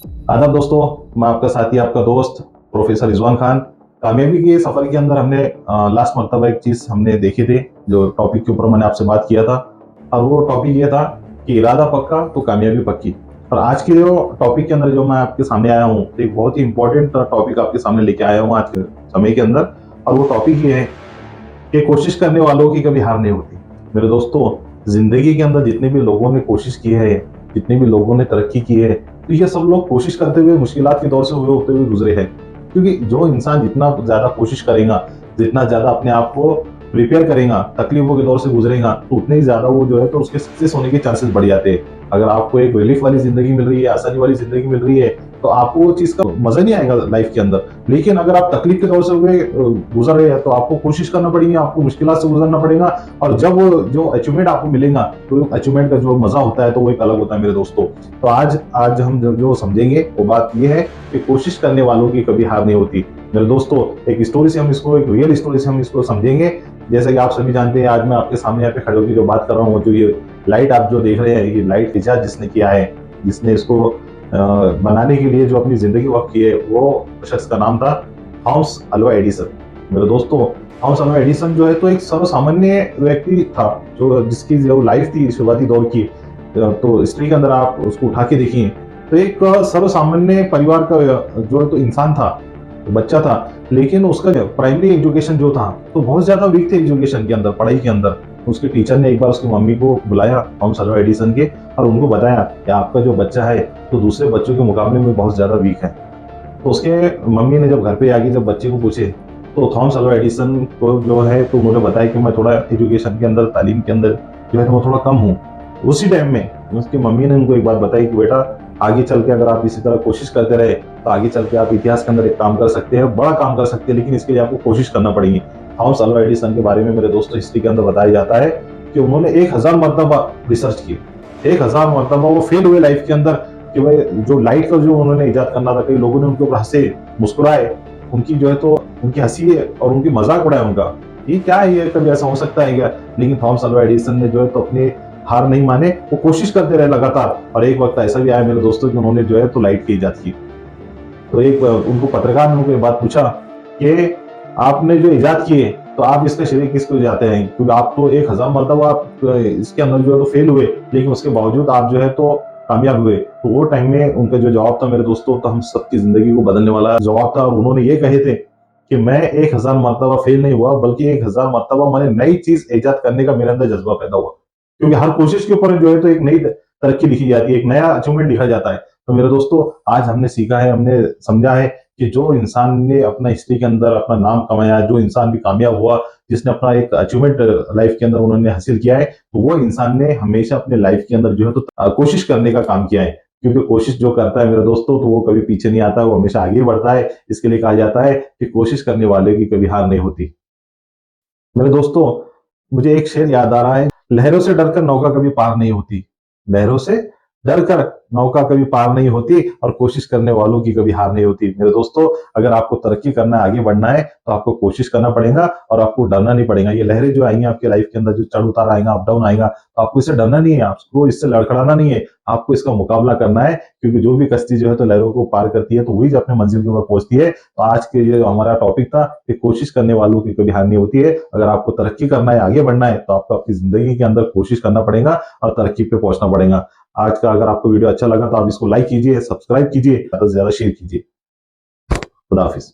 आदाब दोस्तों, मैं आपका साथी आपका दोस्त प्रोफेसर रिजवान खान। कामयाबी के सफर के अंदर हमने लास्ट मरतबा एक चीज हमने देखी थी, जो टॉपिक के ऊपर मैंने आपसे बात किया था। और वो टॉपिक ये था कि इरादा पक्का तो कामयाबी पक्की। और आज के जो टॉपिक के अंदर जो मैं आपके सामने आया हूँ, एक बहुत ही इंपॉर्टेंट टॉपिक आपके सामने लेके आया हूँ आज के समय के अंदर। और वो टॉपिक ये है कि कोशिश करने वालों की कभी हार नहीं होती। मेरे दोस्तों, जिंदगी के अंदर जितने भी लोगों ने कोशिश की है, जितने भी लोगों ने तरक्की की है, तो ये सब लोग कोशिश करते हुए मुश्किलात के दौर से हुए होते हुए गुजरे हैं। क्योंकि जो इंसान जितना ज्यादा कोशिश करेगा, जितना ज्यादा अपने आप को प्रिपेयर करेगा, तकलीफों के दौर से गुजरेगा, तो उतने ही ज्यादा वो जो है तो उसके सक्सेस होने के चांसेस बढ़ जाते हैं। अगर आपको एक रिलीफ वाली जिंदगी मिल रही है, आसानी वाली जिंदगी मिल रही है, तो आपको वो चीज का मजा नहीं आएगा लाइफ के अंदर। लेकिन अगर आप तकलीफ के दौर से हुए गुजर रहे हैं, तो आपको कोशिश करना पड़ेगी, आपको मुश्किलात से गुजरना पड़ेगा। और जब वो जो अचीवमेंट आपको मिलेगा, तो अचीवमेंट का जो मजा होता है तो वो एक अलग होता है मेरे दोस्तों। तो आज हम जो समझेंगे वो बात ये है कि कोशिश करने वालों की कभी हार नहीं होती। मेरे दोस्तों, एक स्टोरी से हम इसको, एक रियल स्टोरी से हम इसको समझेंगे। जैसा कि आप सभी जानते हैं, आज मैं आपके सामने यहाँ पे खड़े होकर जो बात कर रहा हूँ, जो ये लाइट आप जो देख रहे हैं, ये लाइट इजाद जिसने किया है, जिसने इसको बनाने के लिए जो अपनी जिंदगी वक्त की है, वो शख्स का नाम था थॉमस अल्वा एडिसन। मेरे दोस्तों, थॉमस अल्वा एडिसन जो है तो एक सर्वसामान्य व्यक्ति था, जो जिसकी जो लाइफ थी शुरुआती दौर की, तो हिस्ट्री के अंदर आप उसको उठा के देखिए, तो एक सर्वसामान्य परिवार का जो है तो इंसान था, बच्चा था। लेकिन उसका प्राइमरी एजुकेशन जो था तो बहुत ज्यादा वीक थे एजुकेशन के अंदर, पढ़ाई के अंदर। उसके टीचर ने एक बार उसकी मम्मी को बुलाया, थॉमस अल्वा एडिसन के, और उनको बताया कि आपका जो बच्चा है तो दूसरे बच्चों के मुकाबले में बहुत ज्यादा वीक है। तो उसके मम्मी ने जब घर पे आके जब बच्चे को पूछे, तो थॉमस अल्वा एडिसन को जो है तो उन्होंने बताया कि मैं थोड़ा एजुकेशन के अंदर, तालीम के अंदर जो है तो मैं थोड़ा कम हूँ। उसी टाइम में उसकी मम्मी ने उनको एक बात बताई कि बेटा, आगे चल के अगर आप इसी तरह कोशिश करते रहे, तो आगे चल के आप इतिहास के अंदर एक काम कर सकते हैं, बड़ा काम कर सकते हैं, लेकिन इसके लिए आपको कोशिश करना पड़ेगी। थॉमस अल्वा एडिसन के बारे में मेरे दोस्तों हिस्ट्री के अंदर बताया जाता है कि उन्होंने 1000 मरतबा रिसर्च की, 1000 मरतबा वो फेल हुए लाइफ के अंदर कि भाई जो लाइट का जो उन्होंने इजाद करना था, कई लोगों ने उनके ऊपर हंसे, मुस्कुराए, उनकी जो है तो उनकी हंसी और उनकी मजाक उड़ाया उनका, ये क्या है, ये कभी ऐसा हो सकता है क्या। लेकिन थॉमस अल्वा एडिसन ने जो है तो अपने हार नहीं माने, वो कोशिश करते रहे लगातार। और एक वक्त ऐसा भी आया मेरे दोस्तों कि उन्होंने जो है तो लाइट की इजाद की। तो एक उनको पत्रकार ने उनको एक बात पूछा कि आपने जो इजाद किए, तो आप इसका श्रेय किसको जाते हैं, क्योंकि आप तो 1000 मरतबा आप इसके अंदर जो है तो फेल हुए, लेकिन उसके बावजूद आप जो है तो कामयाब हुए। तो वो टाइम में उनका जो जवाब था मेरे दोस्तों, तो हम सबकी जिंदगी को बदलने वाला जवाब था। और उन्होंने ये कहे थे कि मैं 1000 मरतबा फेल नहीं हुआ, बल्कि 1000 मरतबा मैंने नई चीज इजाद करने का मेरे अंदर जज्बा पैदा हुआ। क्योंकि हर कोशिश के ऊपर जो है तो एक नई तरक्की लिखी जाती है, एक नया अचीवमेंट लिखा जाता है। तो मेरे दोस्तों, आज हमने सीखा है, हमने समझा है कि जो इंसान ने अपना हिस्ट्री के अंदर अपना नाम कमाया, जो इंसान भी कामयाब हुआ, जिसने अपना एक अचीवमेंट लाइफ के अंदर उन्होंने हासिल किया है, तो वो इंसान ने हमेशा अपने लाइफ के अंदर जो है तो कोशिश करने का काम किया है। क्योंकि कोशिश जो करता है मेरे दोस्तों, तो वो कभी पीछे नहीं आता, वो हमेशा आगे बढ़ता है। इसके लिए कहा जाता है कि कोशिश करने वाले की कभी हार नहीं होती। मेरे दोस्तों, मुझे एक शेर याद आ रहा है, लहरों से डरकर नौका कभी पार नहीं होती, लहरों से डरकर नौका कभी पार नहीं होती, और कोशिश करने वालों की कभी हार नहीं होती। मेरे दोस्तों, अगर आपको तरक्की करना है, आगे बढ़ना है, तो आपको कोशिश करना पड़ेगा और आपको डरना नहीं पड़ेगा। ये लहरें जो आएंगी आपके लाइफ के अंदर, जो चढ़ उतार आएगा, अप डाउन आएगा, तो आपको इससे डरना नहीं है, आपको इससे लड़खड़ाना नहीं है, आपको इसका मुकाबला करना है। क्योंकि जो भी कश्ती जो है तो लहरों को पार करती है, तो वही जो अपने मंजिल के ऊपर पहुंचती है। तो आज के ये हमारा टॉपिक था कि कोशिश करने वालों की कभी हार नहीं होती है। अगर आपको तरक्की करना है, आगे बढ़ना है, तो आपको अपनी जिंदगी के अंदर कोशिश करना पड़ेगा और तरक्की पे पहुंचना पड़ेगा। आज का अगर आपको वीडियो अच्छा लगा तो आप इसको लाइक कीजिए, सब्सक्राइब कीजिए, ज्यादा से ज्यादा शेयर कीजिए। खुदा हाफिज।